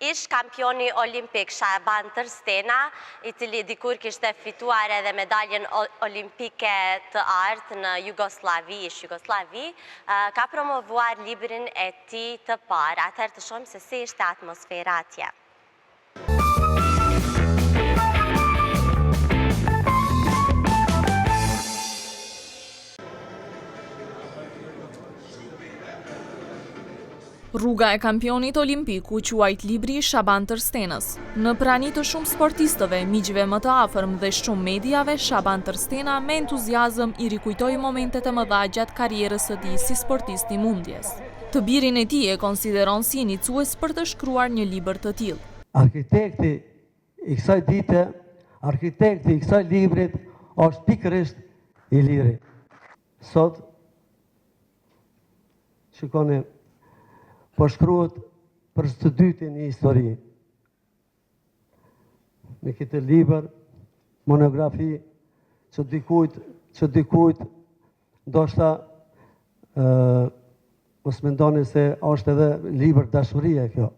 Ish kampioni olimpik Shaban Tërstena, I cili dikur kishte fituar edhe medaljen olimpike të artë në Jugosllavi, ka promovuar librin e tij të parë. Atëherë të shohim se si ishte atmosfera atje. Rruga e kampionit olimpik u quajt libri Shaban Tërstenës. Në prani të shumë sportistëve, miqve më të afërm dhe shumë mediave, Shaban Tërstena me entuziazëm I rikujtoi momentet e mëdha gjatë karrierës së tij si sportist I mundjes. Të birin e tij e konsideron si iniciues për të shkruar një libër të tillë. Arkitekti I kësaj dite, arkitekti I kësaj librit është pikërisht Iliri. Sot shikoni po shkruhet për së dyti një histori. Me këtë libër, monografi, që dikujt, ndoshta mos mendoni se është edhe libër dashurie kjo.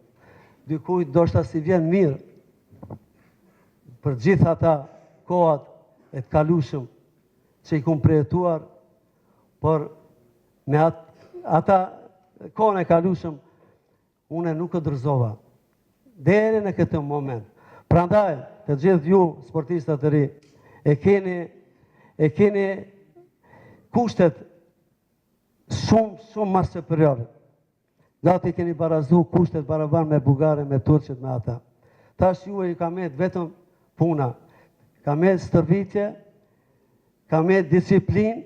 Dikujt ndoshta si vjen mirë për gjithë ata kohat e të kalushëm që I kumë përjetuar, por me ata kohën e kalushëm unë nuk e dërzova deri në këtë moment. Prandaj, të gjithë ju sportistat të ri, e keni kushtet shumë mas superiore. Gati keni barazu kushtet barabar me Bugarën, me Turqet, me ata. Tash ju I ka met vetëm puna, ka met stërvitje, ka met disiplin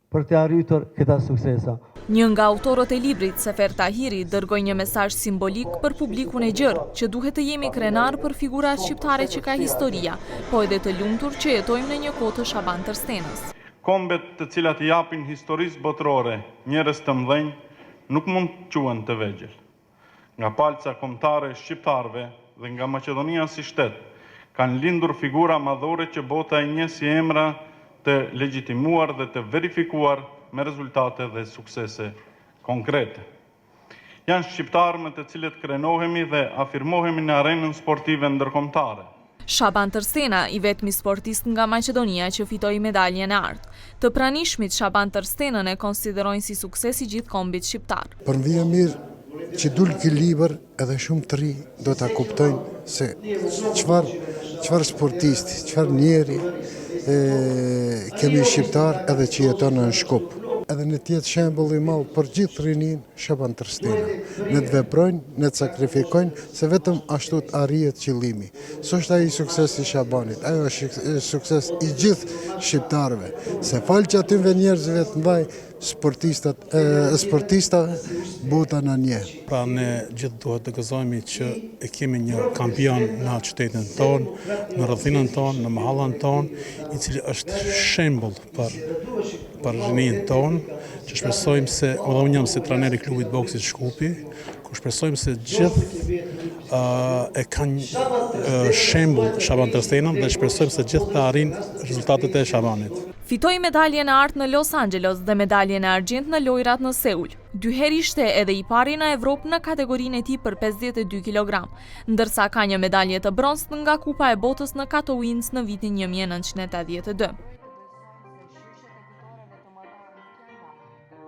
për të arritur këta suksesa. Një nga autorët e librit, Sefer Tahiri, dërgoi një mesazh simbolik për publikun e gjerë, që duhet të jemi krenar për figurat shqiptare që ka historia, po edhe të lumtur që jetojmë në një kohë të Shaban Tërstenës. Kombet të cilat I japin historisë botërore njerëz të mëdhenj nuk mund të quhen të vegjël. Nga palca kombëtare shqiptarëve dhe nga Maqedonia si shtet, kanë lindur figura madhore që bota I njeh si emra të legjitimuar dhe të verifikuar me rezultate dhe suksese konkrete. Janë shqiptarë me të cilët krenohemi dhe afirmohemi në arenën sportive ndërkombëtare. Shaban Tërstena, I vetmi sportist nga Maqedonia që fitoi medaljen e artë. Të pranishmit Shaban Tërstenën e konsiderojnë si sukses I gjithë kombit shqiptar. Për më vjen mirë që dul ky libër edhe shumë të ri do ta kuptojnë se çfarë sportisti, çfarë njeri kemi shqiptar edhe që jeton në Shkup. Edhe në tjetë shembull I madh për gjithë rinin Shaban Tërstena. Ne të veprojnë, ne të sakrifikojnë, se vetëm ashtu të arrihet qëllimi. S'është ai suksesi I Shabanit, ajo është sukses I gjithë shqiptarëve. Se falë që atyve njerëzve të mbaj sportistave, bota në nje. Pra ne gjithë duhet të gëzojmë që e kemi një kampion në qytetin tonë, në rrethinën tonë, në mahallën tonë, I cili është shembull për rinin tonë, që shpresojmë se, edhe unë jam si trajner I klubit boksit Shkupi, ku shpresojmë se gjithë e kanë shembull Shaban Tërstenën dhe shpresojmë se gjithë të arrijnë rezultatet e Shabanit. Fitoi medaljen e artë në Los Angeles dhe medaljen e argjend në lojrat në Seul. Dy herë ishte edhe I pari në Evropë në kategorinë e tij për 52 kg, ndërsa ka një medalje të bronzë nga Kupa e Botës në Katowice në vitin 1982.